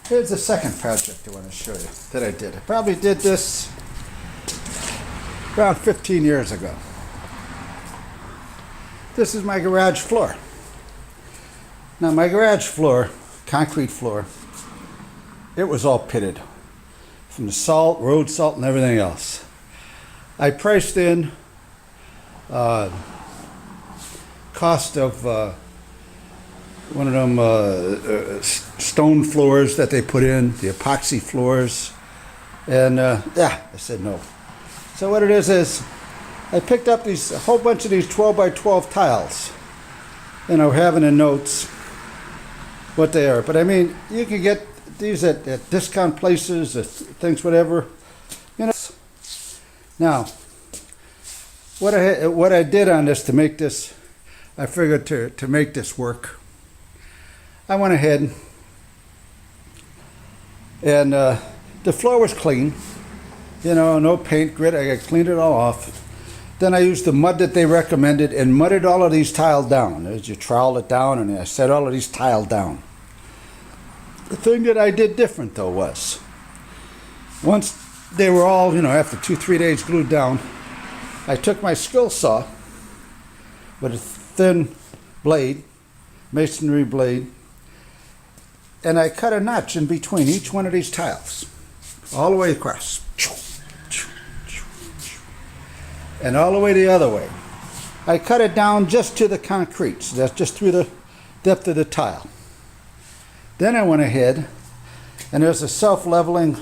Here's the second project I want to show you that I did. I probably did this around 15 years ago. This is my garage floor. Now my garage floor, concrete floor, it was all pitted from the salt, road salt, and everything else. I priced in cost of one of them stone floors that they put in, the epoxy floors, and I said no. So what it is I picked up a whole bunch of these 12 by 12 tiles, and I'm having in notes what they are. But I mean, you can get these at discount places, things, whatever. You know. Now, what I did on this to make this, I figured to make this work, I went ahead and the floor was clean, you know, no paint, grit. I cleaned it all off. Then I used the mud that they recommended and mudded all of these tiles down. As you trowel it down, and I set all of these tiles down. The thing that I did different though was, once they were all, you know, after 2-3 days glued down, I took my skill saw with a thin blade, masonry blade, and I cut a notch in between each one of these tiles, all the way across, and all the way the other way. I cut it down just to the concrete, so that's just through the depth of the tile. Then I went ahead, and there's a self-leveling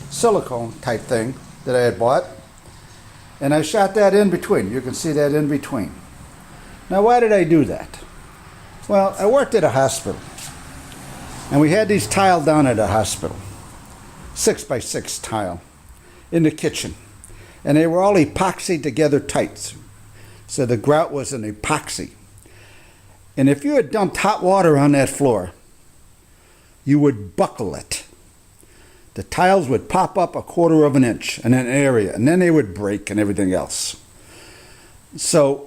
silicone type thing that I had bought, and I shot that in between. You can see that in between. Now, why did I do that? Well, I worked at a hospital, and we had these tile down at a hospital, 6 by 6 tile, in the kitchen, and they were all epoxied together tight. So the grout was an epoxy, and if you had dumped hot water on that floor, you would buckle it. The tiles would pop up 1/4 of an inch in an area, and then they would break and everything else. So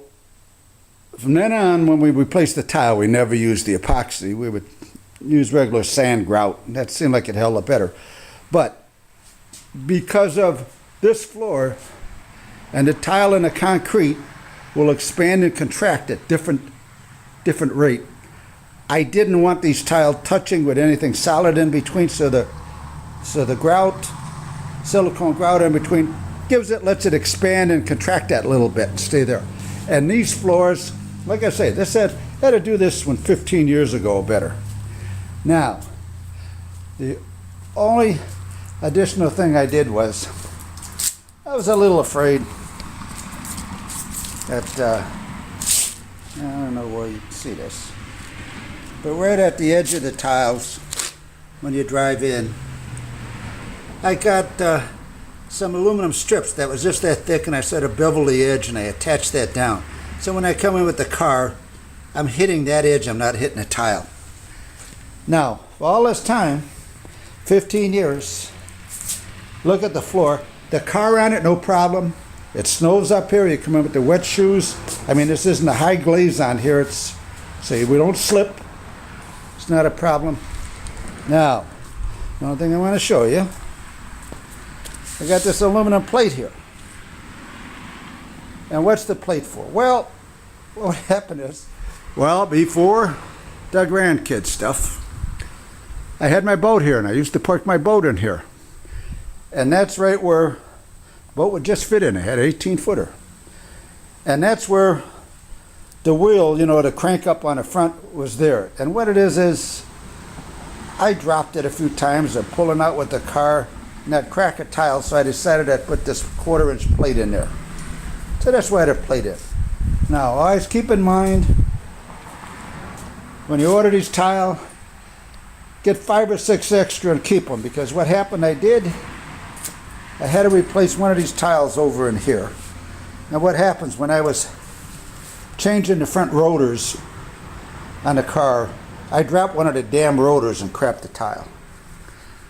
from then on, when we replaced the tile, we never used the epoxy. We would use regular sand grout, and that seemed like it held up better. But because of this floor and the tile and the concrete will expand and contract at different rate, I didn't want these tiles touching with anything solid in between, so the grout, silicone grout in between, lets it expand and contract that little bit and stay there. And these floors, like I say, this had to do this one 15 years ago or better. Now, the only additional thing I did was, I was a little afraid that, I don't know where you can see this, but right at the edge of the tiles, when you drive in, I got some aluminum strips that was just that thick, and I set a bevel the edge and I attached that down. So when I come in with the car, I'm hitting that edge, I'm not hitting a tile. Now, for all this time, 15 years, look at the floor. The car on it, no problem. It snows up here, you come in with the wet shoes. I mean, this isn't a high glaze on here, so we don't slip. It's not a problem. Now, one thing I want to show you, I got this aluminum plate here. And what's the plate for? Well, what happened is, well, before the grandkid stuff, I had my boat here, and I used to park my boat in here. And that's right where the boat would just fit in. It had an 18-footer. And that's where the wheel, you know, the crank up on the front was there. And what it is I dropped it a few times of pulling out with the car, and that crack of tile, so I decided I'd put this 1/4-inch plate in there. So that's why the plate is. Now, always keep in mind, when you order these tile, get 5 or 6 extra and keep them, because what happened, I had to replace one of these tiles over in here. Now what happens, when I was changing the front rotors on the car, I dropped one of the damn rotors and crapped the tile.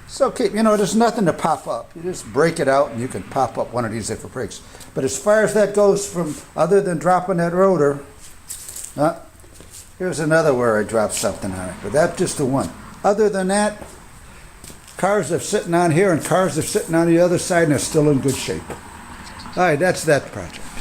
So keep, you know, there's nothing to pop up. You just break it out and you can pop up one of these if it breaks. But as far as that goes, from other than dropping that rotor, Here's another where I dropped something on it, but that's just the one. Other than that, cars are sitting on here and cars are sitting on the other side and they're still in good shape. All right, that's that project.